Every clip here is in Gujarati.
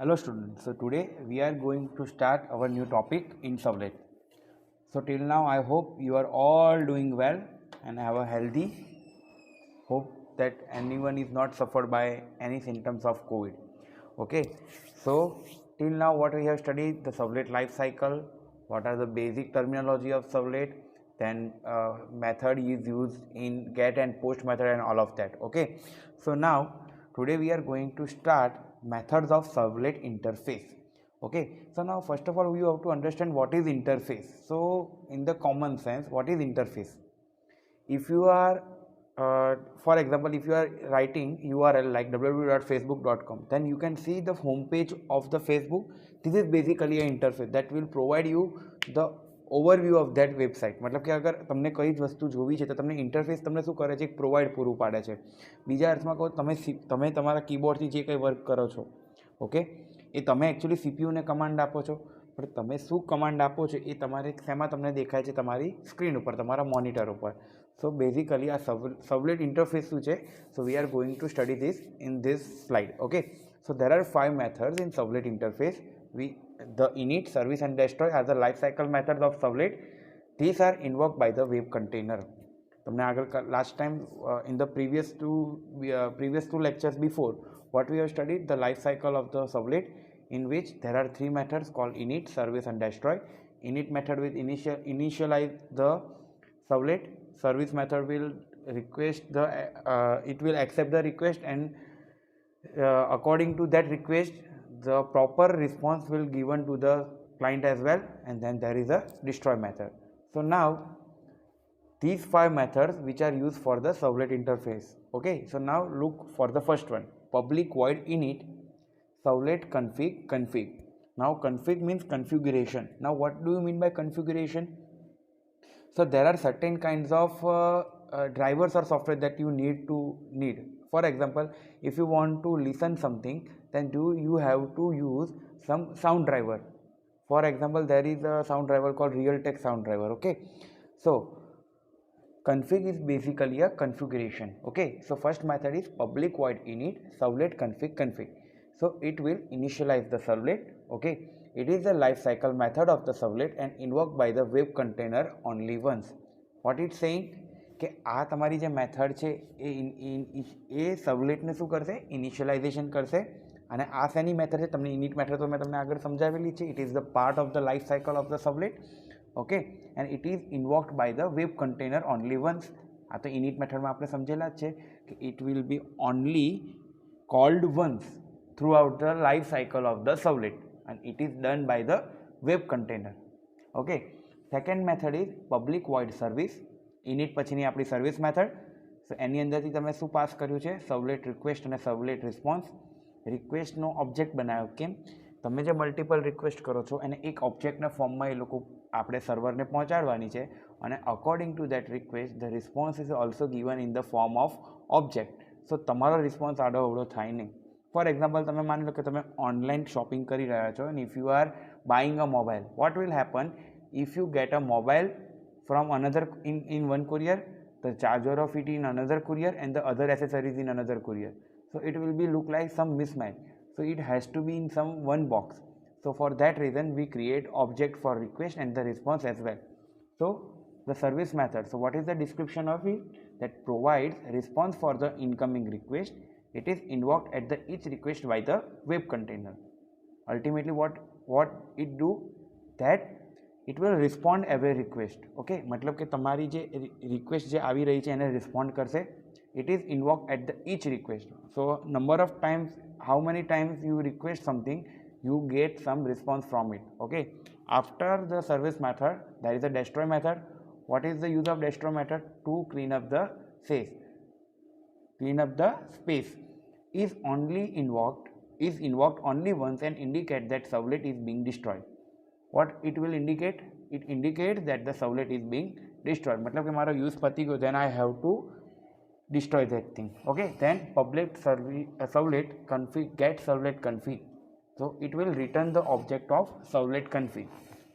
Hello students, so today we are going to start our new topic in Servlet. So till now I hope you are all doing well and have a healthy. Hope that anyone is not suffered by any symptoms of COVID. Okay, so till now what we have studied, the Servlet life cycle, what are the basic terminology of Servlet, then method is used in get and post method and all of that. Okay, so now today we are going to start methods of Servlet interface. Okay, so now first of all you have to understand what is interface. So in the common sense, what is interface? If you are for example, if you are writing URL like www.facebook.com, then you can see the homepage of the Facebook. This is basically an interface that will provide you the overview of that website. मतलब કે અગર તમને કઈ જ વસ્તુ જોવી છે તો તમને ઇન્ટરફેસ તમને શું કરે છે, એક પ્રોવાઈડ પૂરું પાડે છે. બીજા અર્થમાં કહો, તમે તમારા કીબોર્ડથી જે કંઈ વર્ક કરો છો, ઓકે, એ તમે એકચ્યુઅલી સીપીયુને કમાન્ડ આપો છો, પણ તમે શું કમાન્ડ આપો છો એ તમારે શેમાં તમને દેખાય છે, તમારી સ્ક્રીન ઉપર, તમારા મોનિટર ઉપર. So basically a servlet interface શું છે? So we are going to study this in this slide. Okay, so there are 5 methods in servlet interface. The init, service and destroy are the life cycle methods of servlet. These are invoked by the web container. તમને આગળ last time in the previous two lectures before, what we have studied, the life cycle of the servlet, in which there are 3 methods called init, service and destroy. Init method will initialize the servlet. Service method will request it will accept the request, and according to that request the proper response will given to the client as well, and then there is a destroy method. So now these 5 methods which are used for the servlet interface. Okay, so now look for the first one, public void init servlet config. Now config means configuration. Now what do you mean by configuration? So there are certain kinds of drivers or software that you need. For example, if you want to listen something, then you have to use some sound driver. For example, there is a sound driver called Realtek sound driver. Okay, so config is basically a configuration. Okay, so first method is public void init servlet config. So it will initialize the servlet. Okay, it is the life cycle method of the servlet and invoked by the web container only once. What it's saying કે આ તમારી જે મેથડ છે એ સર્વલેટને શું કરશે, ઇનિશિયલાઇઝેશન કરશે. અને આ શેની મેથડ છે, તમને ઇનિટ મેથડ તો મેં તમને આગળ સમજાવેલી છે. It is the part of the life cycle of the servlet. Okay, and it is invoked by the web container only once. આ તો ઇનિટ મેથડમાં આપણે સમજેલા જ છે કે it will be only called once throughout the life cycle of the servlet, and it is done by the web container. Okay, second method is public void service. init પછીની આપણી સર્વિસ મેથડ. સો એની અંદરથી તમે શું પાસ કર્યું છે, સર્વલેટ રિક્વેસ્ટ અને સર્વલેટ રિસ્પોન્સ. રિક્વેસ્ટનો ઓબ્જેક્ટ બનાવ્યો. કેમ? તમે જે મલ્ટિપલ રિક્વેસ્ટ કરો છો એને એક ઓબ્જેક્ટના ફોર્મમાં એ લોકો આપણે સર્વરને પહોંચાડવાની છે, અને according to that request the response is also given in the form of object. So તમારો રિસ્પોન્સ આડો અવળો થાય નહીં. ફોર એક્ઝામ્પલ, તમે માની લો કે તમે ઓનલાઈન શોપિંગ કરી રહ્યા છો, અને if you are buying a mobile, what will happen if you get a mobile from another in one courier, the charger of it in another courier, and the other accessories in another courier. So it will be look like some mismatch. So it has to be in some one box. So for that reason we create object for request and the response as well. So the service method, so what is the description of it? That provides response for the incoming request. It is invoked at the each request by the web container. Ultimately what it do, that it will respond every request. Okay, मतलब કે તમારી જે રિક્વેસ્ટ જે આવી રહી છે એને રિસ્પોન્ડ કરશે. it is invoked at the each request. So number of times, how many times you request something, you get some response from it. Okay, after the service method there is a destroy method. What is the use of destroy method? To clean up the space. Is invoked only once and indicate that servlet is being destroyed. What it will indicate? It indicates that the servlet is being destroyed. मतलब कि हमारा यूज पति गयो, then I have to destroy that thing. Okay, then public servlet config get servlet config. So it will return the object of servlet config.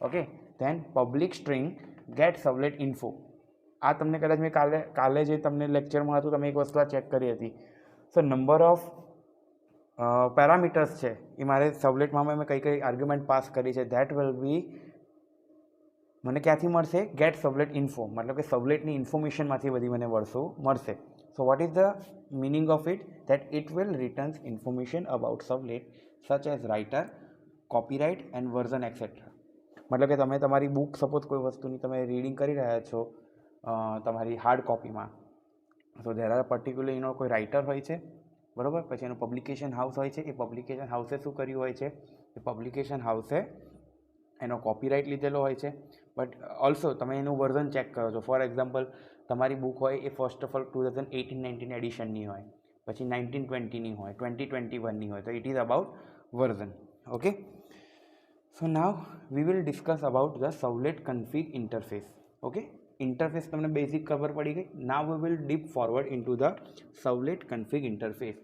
Okay, then public string get servlet info. આ તમને કદાચ મેં કાલે જે તમને લેક્ચરમાં હતું તમે એક વસ્તુ આ ચેક કરી હતી. So number of પેરામીટર્સ છે એ મારે સબલેટમાં મેં કઈ કઈ આર્ગ્યુમેન્ટ પાસ કરી છે ધેટ વિલ બી મને ક્યાંથી મળશે ગેટ સબલેટ ઇન્ફો મતલબ કે સબલેટની ઇન્ફોર્મેશનમાંથી બધી મને વસ્તુ મળશે. So what is the meaning of it that it will returns information about servlet such as writer copyright and version etcetera. મતલબ કે તમે તમારી બુક સપોઝ કોઈ વસ્તુની તમે રીડિંગ કરી રહ્યા છો તમારી હાર્ડ કોપીમાં, તો ધેર આર પર્ટિક્યુલર એનો કોઈ રાઇટર હોય છે બરાબર, પછી એનું પબ્લિકેશન હાઉસ હોય છે. એ પબ્લિકેશન હાઉસે શું કર્યું હોય છે, એ પબ્લિકેશન હાઉસે એનો કોપીરાઇટ લીધેલો હોય છે. બટ ઓલ્સો તમે એનું વર્ઝન ચેક કરો છો. ફોર એક્ઝામ્પલ તમારી બુક હોય એ ફર્સ્ટ ઓફ ઓલ 2018-19 એડિશનની હોય, પછી 1920ની હોય, 2021ની હોય, તો it is about version. Okay, so now we will discuss about the servlet config interface. Okay, interface તમને બેઝિક ખબર પડી ગઈ. Now we will deep forward into the servlet config interface.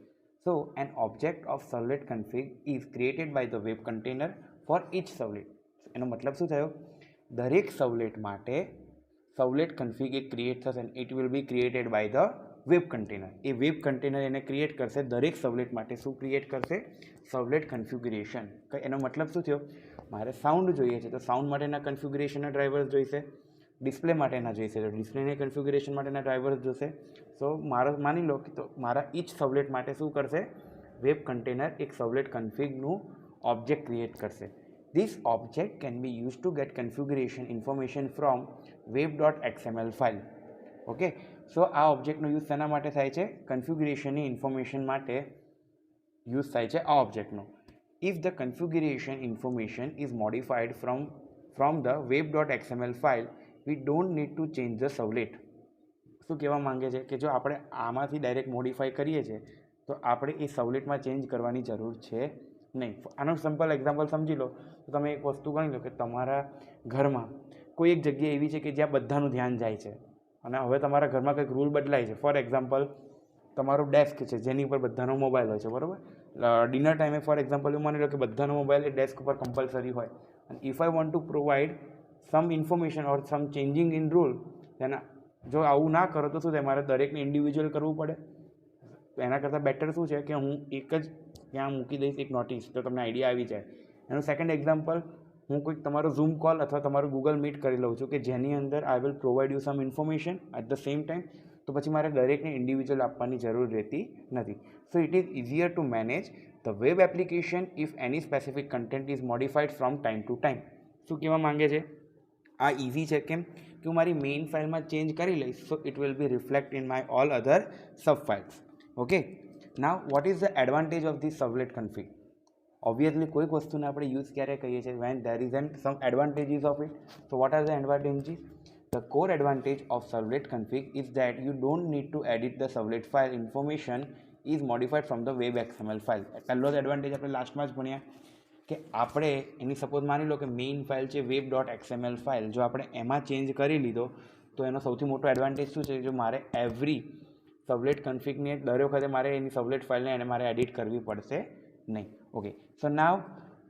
So an object of servlet config is created by the web container for each servlet. એનો મતલબ શું થયો, દરેક સર્વલેટ માટે સર્વલેટ કન્ફિગ એ ક્રિએટ થશે અને it will be created by the web container. એ વેબ કન્ટેનર એને ક્રિએટ કરશે. દરેક સર્વલેટ માટે શું ક્રિએટ કરશે, સર્વલેટ કન્ફિગ્યુરેશન. એનો મતલબ શું થયો, મારે સાઉન્ડ જોઈએ છે તો સાઉન્ડ માટેના કન્ફિગ્યુરેશનના ડ્રાઈવર્સ જોઈશે, ડિસ્પ્લે માટેના જોઈશે તો ડિસ્પ્લેના કન્ફિગ્યુરેશન માટેના ડ્રાઈવર્સ જોશે. સો માની લો કે તો મારા ઈચ સર્વલેટ માટે શું કરશે, વેબ કન્ટેનર એક સર્વલેટ કન્ફિગનું ઓબ્જેક્ટ ક્રિએટ કરશે. This object can be use to get configuration information from web.xml file. Okay, so આ ઓબ્જેક્ટનો યુઝ શેના માટે થાય છે, કન્ફિગ્યુરેશનની ઇન્ફોર્મેશન માટે યુઝ થાય છે આ ઓબ્જેક્ટનો. If the configuration information is modified from the web.xml file we don't need to change the servlet. શું કહેવા માંગે છે કે જો આપણે આમાંથી ડાયરેક્ટ મોડિફાઈ કરીએ છીએ તો આપણે એ સર્વલેટમાં ચેન્જ કરવાની જરૂર છે નહીં. આનો સિમ્પલ એક્ઝામ્પલ સમજી લો તો તમે એક વસ્તુ ગણી લો કે તમારા ઘરમાં કોઈ એક જગ્યા એવી છે કે જ્યાં બધાનું ધ્યાન જાય છે અને હવે તમારા ઘરમાં કંઈક રૂલ બદલાય છે. ફોર એક્ઝામ્પલ તમારું ડેસ્ક છે જેની ઉપર બધાનો મોબાઈલ હોય છે બરાબર. ડિનર ટાઈમે ફોર એક્ઝામ્પલ એવું માની લો કે બધાનો મોબાઈલ એ ડેસ્ક ઉપર કમ્પલસરી હોય અને if I want to provide some information or some changing in rule, તેના જો આવું ના કરો તો શું થાય, મારે દરેકને ઇન્ડિવિજ્યુઅલ કરવું પડે. તો એના કરતાં બેટર શું છે કે હું એક જ ત્યાં મૂકી દઈશ એક નોટિસ, તો તમને આઈડિયા આવી જાય. એનું સેકન્ડ એક્ઝામ્પલ, હું કોઈક તમારો ઝૂમ કોલ અથવા તમારું ગૂગલ મીટ કરી લઉં છું કે જેની અંદર I will provide you some information at the same time, તો પછી મારે દરેકને ઇન્ડિવિજ્યુઅલ આપવાની જરૂર રહેતી નથી. So it is easier to manage the web application if any specific content is modified from time to time. શું કહેવા માંગે છે, આ ઇઝી છે. કેમ કે હું મારી મેઇન ફાઇલમાં ચેન્જ કરી લઈશ so it will be reflect in my all other sub files. Okay, now what is the advantage of this servlet config. Obviously કોઈક વસ્તુને આપણે યુઝ ક્યારે કહીએ છીએ, when there is an some advantages of it. So what are the advantages? The core advantage of servlet config is that you don't need to edit the servlet file information is modified from the web XML file. પહેલો જ એડવાન્ટેજ આપણે લાસ્ટમાં જ ભણ્યા કે આપણે એની સપોઝ માની લો કે મેઇન ફાઇલ છે web.xml ફાઇલ, જો આપણે એમાં ચેન્જ કરી લીધો તો એનો સૌથી મોટો એડવાન્ટેજ શું છે, જો મારે એવરી સર્વલેટ કન્ફિગને દર વખતે મારે એની સર્વલેટ ફાઇલને એને મારે એડિટ કરવી પડશે નહીં. Okay, so now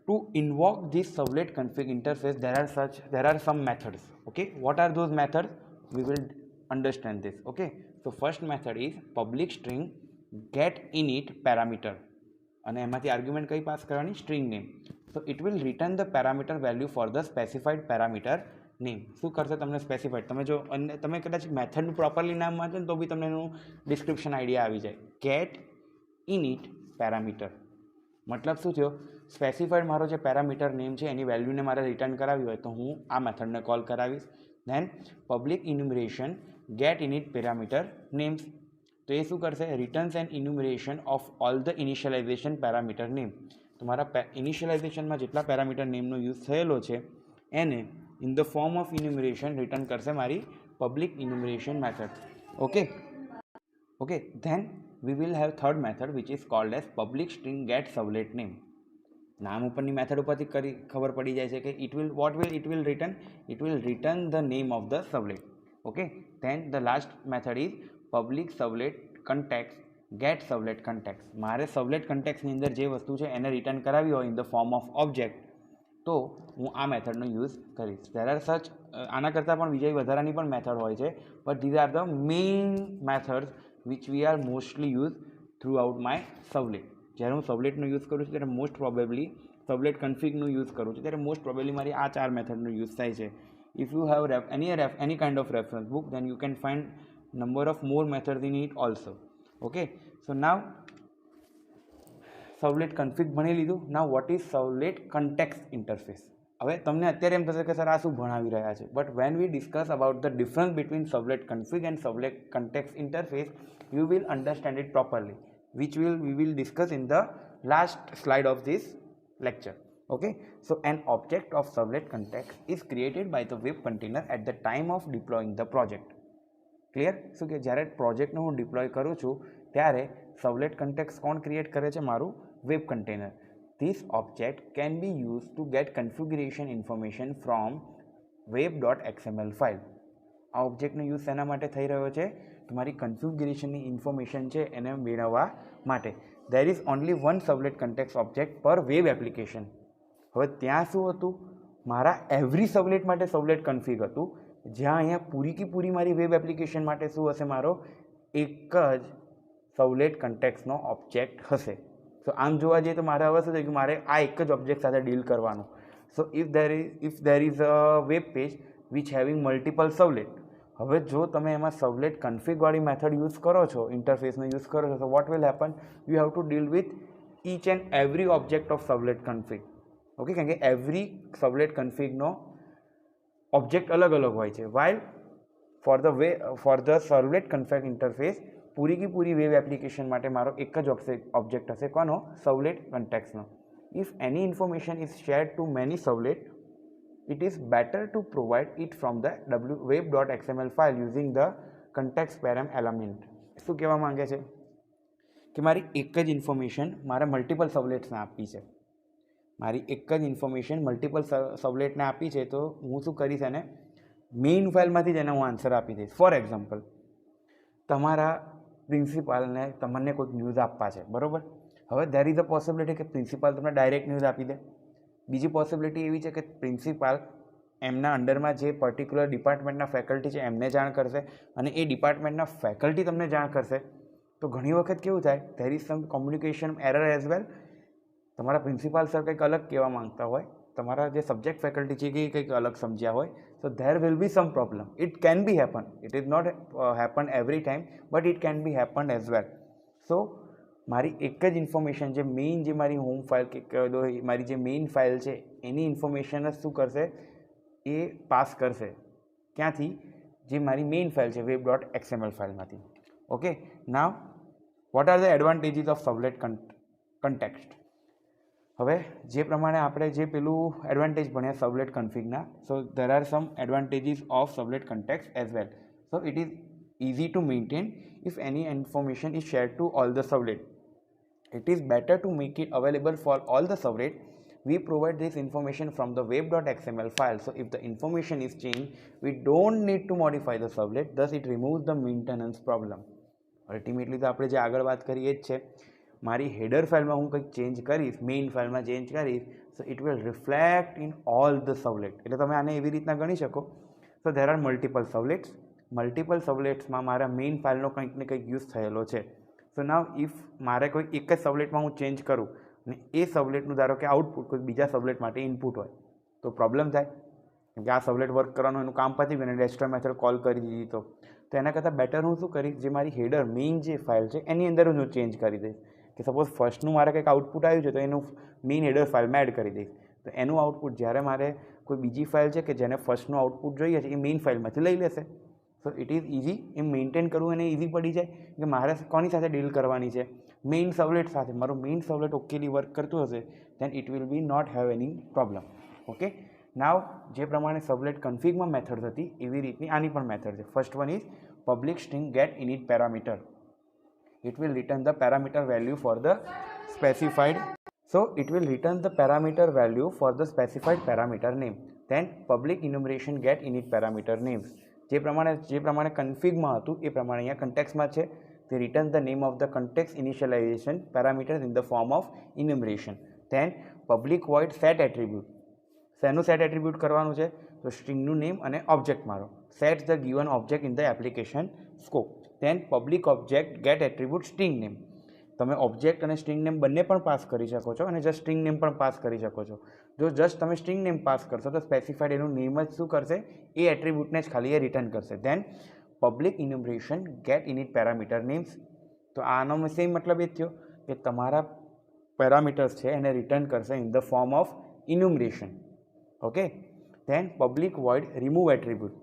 to invoke this servlet config interface there are some methods. Okay, what are those methods? We will understand this. Okay, so first method is public string get init parameter, અને એમાંથી આર્ગ્યુમેન્ટ કઈ પાસ કરવાની, string name. So it will return the parameter value for the specified parameter name. શું કરશે, તમને સ્પેસિફાઈડ, તમે જો અને તમે કદાચ મેથડનું પ્રોપરલી નામ વાંચો ને તો બી તમને એનું ડિસ્ક્રિપ્શન આઈડિયા આવી જાય. ગેટ ઇનિટ પેરામીટર મતલબ શું થયો, સ્પેસિફાઈડ મારો જે પેરામીટર નેમ છે એની વેલ્યુને મારે રિટર્ન કરાવી હોય તો હું આ મેથડને કોલ કરાવીશ. Then public enumeration get init parameter names, તો એ શું કરશે, returns and enumeration of all the initialization parameter name. તો મારા ઇનિશિયલાઇઝેશનમાં જેટલા પેરામીટર નેમનો યુઝ થયેલો છે એને in the form of enumeration return કરશે મારી public enumeration method. Okay, then we will have third method which is called as public string get servlet name. નામ ઉપરની મેથડ ઉપરથી ખબર પડી જાય છે કે it will return the name of the servlet. Okay, then the last method is public servlet context get servlet context. મારે સર્વલેટ કન્ટેક્ટની અંદર જે વસ્તુ છે એને રિટર્ન કરાવી હોય in the form of object તો હું આ મેથડનો યુઝ કરીશ. ધેર આર સચ આના કરતાં પણ બીજા વધારાની પણ મેથડ હોય છે, but these are the main methods which we are mostly use throughout my servlet. જ્યારે હું સર્વલેટનો યુઝ કરું છું ત્યારે most probably servlet config use કરું છું ત્યારે મોસ્ટ પ્રોબેબલી મારી આ 4 મેથડનો યુઝ થાય છે. If you have any kind of reference book, then you can find number of more methods in it also. Okay, so now servlet config ભણી લીધું. Now what is servlet context interface? હવે તમને અત્યારે એમ થશે કે સર આ શું ભણાવી રહ્યા છે, but when we discuss about the difference between servlet config and servlet context interface, you will understand it properly, which we will discuss in the last slide of this lecture. Okay, so an object of servlet context is created by the web container at the time of deploying the project. Clear? So કે જ્યારે પ્રોજેક્ટને હું ડિપ્લોય કરું છું ત્યારે સર્વલેટ કન્ટેક્સ્ટ કોણ ક્રિએટ કરે છે? મારું web container. This object can be used to get configuration information from web.xml file. આ ઓબ્જેક્ટનો યુઝ શેના માટે થઈ રહ્યો છે? તમારી કન્ફિગ્યુરેશનની ઇન્ફોર્મેશન છે એને મેળવવા માટે. There is only one servlet context object per web application. હવે ત્યાં શું હતું? મારા એવરી સર્વલેટ માટે સર્વલેટ કન્ફિગ હતું, જ્યાં અહીંયા પૂરી કી પૂરી મારી વેબ એપ્લિકેશન માટે શું હશે? મારો એક જ સર્વલેટ કન્ટેક્સ્ટનો ઓબ્જેક્ટ હશે. સો આમ જોવા જઈએ તો મારે હવે શું થયું કે મારે આ એક જ ઓબ્જેક્ટ સાથે ડીલ કરવાનું. સો if there is a web page which having multiple servlet, હવે જો તમે એમાં સર્વલેટ કન્ફિગવાળી મેથડ યુઝ કરો છો, ઇન્ટરફેસનો યુઝ કરો છો, તો what will happen? You have to deal with each and every object of servlet config. Okay, કારણ કે એવરી સર્વલેટ કન્ફિગનો ઓબ્જેક્ટ અલગ અલગ હોય છે. While for the servlet config interface પૂરી કી પૂરી વેબ એપ્લિકેશન માટે મારો એક જ ઓબ્જેક્ટ હશે. કોનો? સર્વલેટ કન્ટેક્સ્ટનો. If any information is shared to many servlet, it is better to provide it from the web.xml file using the context param element. શું કહેવા માંગે છે કે મારી એક જ ઇન્ફોર્મેશન મારે મલ્ટિપલ સર્વલેટ્સને આપી છે. મારી એક જ ઇન્ફોર્મેશન મલ્ટિપલ સર્વલેટને આપી છે, તો હું શું કરીશ? એને મેઇન ફાઇલમાંથી જ એને હું આન્સર આપી દઈશ. ફોર એક્ઝામ્પલ, તમારા પ્રિન્સિપાલને તમને કોઈક ન્યૂઝ આપવા છે, બરાબર? હવે દેર ઇઝ અ પોસિબિલિટી કે પ્રિન્સિપાલ તમને ડાયરેક્ટ ન્યૂઝ આપી દે. બીજી પોસિબિલિટી એવી છે કે પ્રિન્સિપાલ એમના અંડરમાં જે પર્ટિક્યુલર ડિપાર્ટમેન્ટના ફેકલ્ટી છે એમને જાણ કરશે, અને એ ડિપાર્ટમેન્ટના ફેકલ્ટી તમને જાણ કરશે. તો ઘણી વખત કેવું થાય? There is sum communication error as well. તમારા પ્રિન્સિપાલ સર કંઈક અલગ કહેવા માંગતા હોય, તમારા જે સબ્જેક્ટ ફેકલ્ટી છે એ કંઈક અલગ સમજ્યા હોય, so there will be some problem. It can be happen. It is not happen every time, but it can be happen as well. So મારી એક જ ઇન્ફોર્મેશન, જે મેઇન જે મારી હોમ ફાઇલ કે મારી જે મેઇન ફાઇલ છે એની ઇન્ફોર્મેશન જ શું કરશે? એ પાસ કરશે. ક્યાંથી? જે મારી મેઇન ફાઇલ છે web.xml ફાઇલમાંથી. Okay, now what are the advantages of servlet context? હવે જે પ્રમાણે આપણે જે પેલું એડવાન્ટેજ ભણ્યા સર્વલેટ કન્ફિગના, so there are some advantages of servlet context as well. So it is easy to maintain if any information is shared to all the servlet. It is better to make it available for all the servlet. We provide this information from the web.xml file. So if the information is changed, we don't need to modify the servlet. Thus it removes the maintenance problem. Ultimately તો આપણે જે આગળ વાત કરી એ જ છે. મારી હેડર ફાઇલમાં હું કંઈક ચેન્જ કરીશ, મેઇન ફાઇલમાં ચેન્જ કરીશ, so it will reflect in all the servlet. એટલે તમે આને એવી રીતના ગણી શકો. So there are multiple servlets. Multiple સર્વલેટ્સમાં મારા મેઇન ફાઇલનો કંઈક ને કંઈક યુઝ થયેલો છે. સો નાવ ઇફ મારે કોઈ એક જ સર્વલેટમાં હું ચેન્જ કરું અને એ સર્વલેટનું ધારો કે આઉટપુટ કોઈ બીજા સર્વલેટ માટે ઇનપુટ હોય, તો પ્રોબ્લેમ થાય. કેમ કે આ સર્વલેટ વર્ક કરવાનું એનું કામ પતી ગયું અને ડેસ્ટ્રોય મેથડ કોલ કરી દીધી, તો એના કરતાં બેટર હું શું કરીશ? જે મારી હેડર મેઇન જે ફાઇલ છે એની અંદર જ હું ચેન્જ કરી દઈશ. કે સપોઝ ફર્સ્ટનું મારે કંઈક આઉટપુટ આવ્યું છે, તો એનું મેઇન હેડર ફાઇલમાં એડ કરી દઈશ. તો એનું આઉટપુટ જ્યારે મારે કોઈ બીજી ફાઇલ છે કે જેને ફર્સ્ટનું આઉટપુટ જોઈએ છે એ મેઇન ફાઇલમાંથી લઈ લેશે. So it is easy. એમ મેન્ટેન કરવું એને ઇઝી પડી જાય કે મારે કોની સાથે ડીલ કરવાની છે? મેઇન સર્વલેટ સાથે. મારું મેઇન સર્વલેટ ઓકેલી વર્ક કરતું હશે, then it will be not have any problem. Okay, now જે પ્રમાણે સર્વલેટ કન્ફિગમાં મેથડ હતી એવી રીતની આની પણ મેથડ છે. First one is public string get init parameter. It will return the parameter value for the specified. So it will return the parameter value for the specified parameter name. Then public enumeration get init parameter names. જે પ્રમાણે કન્ફિગમાં હતું એ પ્રમાણે અહીંયા કન્ટેક્સ્ટમાં છે. They return the name of the context initialization parameters in the form of enumeration. Then public void set attribute. શેનું સેટ એટ્રીબ્યુટ કરવાનું છે? તો સ્ટ્રિંગનું નેમ અને ઓબ્જેક્ટ મારો. Set the given object in the application scope. Then public object get attribute string name. તમે ઓબ્જેક્ટ અને સ્ટ્રિંગ નેમ બંને પણ પાસ કરી શકો છો અને જસ્ટ સ્ટ્રિંગ નેમ પણ પાસ કરી શકો છો. જો જસ્ટ તમે સ્ટ્રિંગ નેમ પાસ કરશો તો સ્પેસિફાઈડ એનું નેમ જ શું કરશે, એ એટ્રીબ્યુટને જ ખાલી એ રિટર્ન કરશે. Then public enumeration get init parameter names. તો આનો સેમ મતલબ એ જ થયો કે તમારા પેરામીટર્સ છે એને રિટર્ન કરશે in the form of enumeration. Okay. Then public void remove attribute.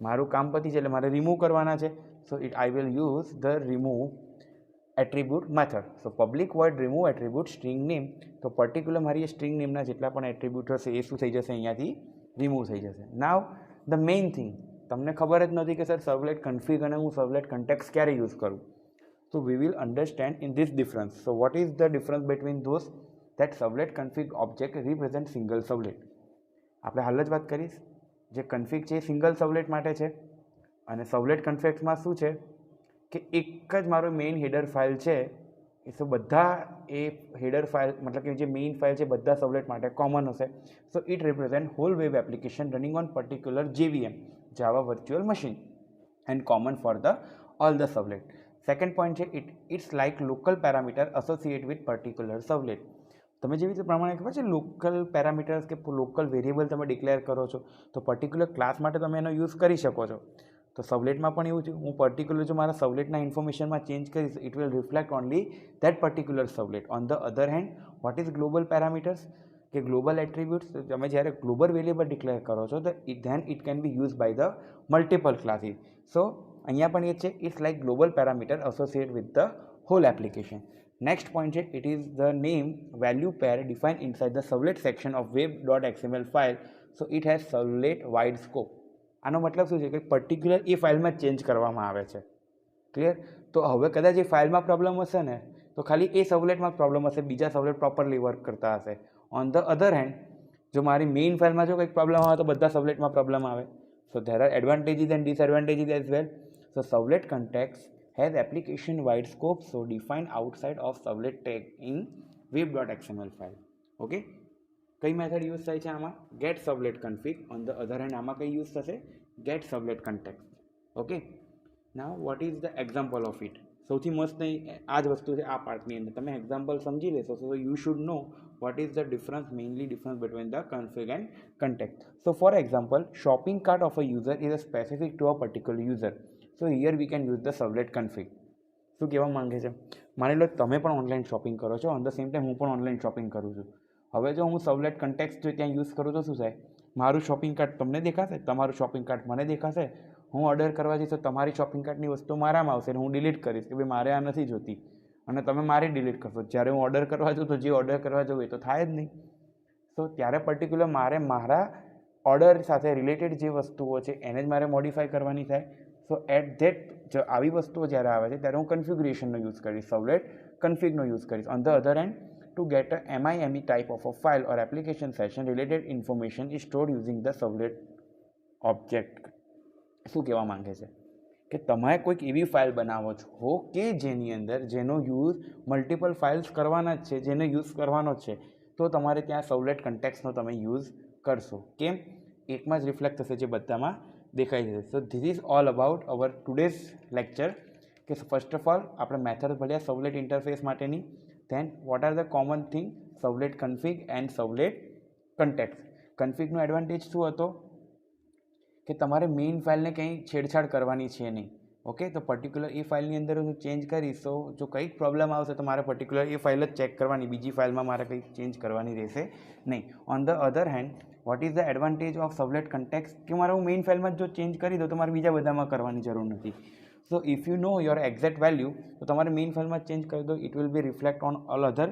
મારું કામ પતી છે એટલે મારે રિમૂવ કરવાના છે. So I will use the remove attribute method. So public void remove attribute string name. તો પર્ટિક્યુલર મારી સ્ટ્રિંગ નેમના જેટલા પણ એટ્રીબ્યુટ હશે એ શું થઈ જશે, અહીંયાથી રિમૂવ થઈ જશે. નાવ ધ મેઇન થિંગ, તમને ખબર જ નથી કે સર સર્વલેટ કન્ફિગ અને હું સર્વલેટ કન્ટેક્સ ક્યારે યુઝ કરું. So we will understand in this difference. So what is the difference between those? That servlet config object represent single servlet. આપણે હાલ જ વાત કરીશ, જે કન્ફિગ છે એ સિંગલ સર્વલેટ માટે છે અને સર્વલેટ કન્ફિગ્સમાં શું છે કે એક જ મારો મેઇન હેડર ફાઇલ છે, એ સો બધા એ હેડર ફાઇલ મતલબ કે જે મેઇન ફાઇલ છે બધા સર્વલેટ માટે કોમન હશે. So it represent whole web application running on particular JVM, Java virtual machine, and common for the all the servlet. Second point છે it's like local parameter associate with particular servlet. તમે જેવી રીતે પ્રમાણે ખબર છે લોકલ પેરામીટર્સ કે લોકલ વેરિયેબલ તમે ડિક્લેર કરો છો તો પર્ટિક્યુલર ક્લાસ માટે તમે એનો યુઝ કરી શકો છો. તો સર્વલેટમાં પણ એવું છે, હું પર્ટિક્યુલર જો મારા સર્વલેટના ઇન્ફોર્મેશનમાં ચેન્જ કરીશ it will reflect only that particular servlet. On the other hand what is global parameters કે ગ્લોબલ એટ્રીબ્યુટ્સ, તમે જ્યારે ગ્લોબલ વેરિયેબલ ડિક્લેર કરો છો તો then it can be use by the multiple classes. So અહીંયા પણ એ છે it's like global parameter associate with the whole application. Next point છે it is the name value pair define inside the સર્વલેટ section of web.xml file. So it has servlet wide scope. આનો મતલબ શું છે કે પર્ટિક્યુલર એ ફાઇલમાં ચેન્જ કરવામાં આવે છે. ક્લિયર? તો હવે કદાચ એ ફાઇલમાં પ્રોબ્લેમ હશે ને તો ખાલી એ સર્વલેટમાં પ્રોબ્લેમ હશે, બીજા સર્વલેટ પ્રોપરલી વર્ક કરતા હશે. ઓન ધ અધર હેન્ડ જો મારી મેઇન ફાઇલમાં જો કંઈક પ્રોબ્લેમ આવે તો બધા સર્વલેટમાં પ્રોબ્લેમ આવે. So there are advantages and disadvantages as well. So servlet context has application wide scope, so defined outside of servlet tag in web.xml file. Okay. કઈ મેથડ યુઝ થાય છે આમાં? get servlet config. on the other hand આમાં કઈ યુઝ થશે? get servlet context. okay. now what is the example of it? સૌથી મસ્ત આ જ વસ્તુ છે આ પાર્ટની અંદર, તમે એક્ઝામ્પલ સમજી લેશો. so you should know what is the difference, mainly difference between the config and context. so for example, shopping cart of a user is a specific to a particular user. So here we can use the servlet config. શું કહેવા માંગે છે? માની લો તમે પણ ઓનલાઈન શોપિંગ કરો છો, ઓન ધ સેમ ટાઈમ હું પણ ઓનલાઈન શોપિંગ કરું છું. હવે જો હું સર્વલેટ કન્ટેક્સ જો ત્યાં યુઝ કરું તો શું થાય? મારું શોપિંગ કાર્ટ તમને દેખાશે, તમારું શોપિંગ કાર્ટ મને દેખાશે. હું ઓર્ડર કરવા જઈશ તો તમારી શોપિંગ કાર્ટની વસ્તુ મારામાં આવશે અને હું ડિલીટ કરીશ કે ભાઈ મારે આ નથી જોતી, અને તમે મારી ડિલીટ કરશો. જ્યારે હું ઓર્ડર કરવા જાઉં તો જે ઓર્ડર કરવા જવું એ તો થાય જ નહીં. તો ત્યારે પર્ટિક્યુલર મારે મારા ઓર્ડર સાથે રિલેટેડ જે વસ્તુઓ છે એને જ મારે મોડિફાઈ કરવાની થાય. સો એટ ધેટ જો આવી વસ્તુઓ જ્યારે આવે છે ત્યારે હું કન્ફિગ્યુરેશનનો યુઝ કરીશ, સર્વલેટ કન્ફિગનો યુઝ કરીશ. On the other hand to get a MIME type of a file or application session related information is stored using the servlet object. શું કહેવા માંગે છે કે તમે કોઈક એવી ફાઇલ બનાવો છો કે જેની અંદર જેનો યુઝ મલ્ટિપલ ફાઇલ્સ કરવાના જ છે, જેનો યુઝ કરવાનો જ છે, તો તમારે ત્યાં સર્વલેટ કન્ટેક્સનો તમે યુઝ કરશો. કેમ? એકમાં જ રિફ્લેક્ટ થશે જે બધામાં દેખાઈ જશે. So this is all about our today's lecture. કે ફર્સ્ટ ઓફ ઓલ આપણે મેથડ ભણ્યા સર્વલેટ ઇન્ટરફેસ માટેની. Then what are the common thing? Servlet config and servlet context. કન્ફિગનો એડવાન્ટેજ શું હતો કે તમારે મેઇન ફાઇલને કંઈ છેડછાડ કરવાની છે નહીં. ઓકે. તો પર્ટિક્યુલર એ ફાઇલની અંદર હું ચેન્જ કરીશ તો જો કંઈક પ્રોબ્લેમ આવશે તો મારે પર્ટિક્યુલર એ ફાઇલ જ ચેક કરવાની, બીજી ફાઇલમાં મારે કંઈક ચેન્જ કરવાની રહેશે નહીં. On the other hand what is the advantage of servlet context કે મારે હું મેઇન ફાઇલમાં જો ચેન્જ કરી દઉં તો મારે બીજા બધામાં કરવાની જરૂર નથી. સો if you know your exact value તો તમારે મેઇન ફાઇલમાં ચેન્જ કરી દો, it will be reflect on all other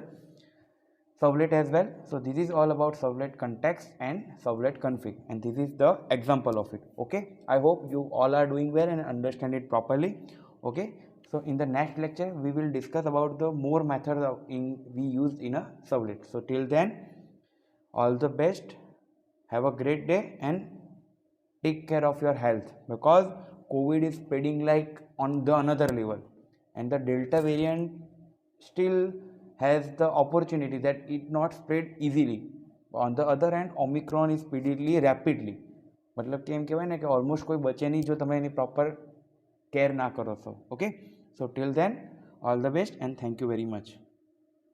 servlet as well. So this is all about servlet context and servlet config, and this is the example of it. Okay, I hope you all are doing well and understand it properly. Okay, so in the next lecture we will discuss about the more methods we use in a servlet. So till then, all the best, have a great day and take care of your health, because COVID is spreading like on the another level, and the Delta variant still has the opportunity that it not spread easily. On the other hand, Omicron is speedily rapidly. मतलब कि એમ કહેવાય ને કે ઓલમોસ્ટ કોઈ બચે નહીં જો તમે એની પ્રોપર કેર ના કરો છો. Okay. So till then All the best and thank you very much.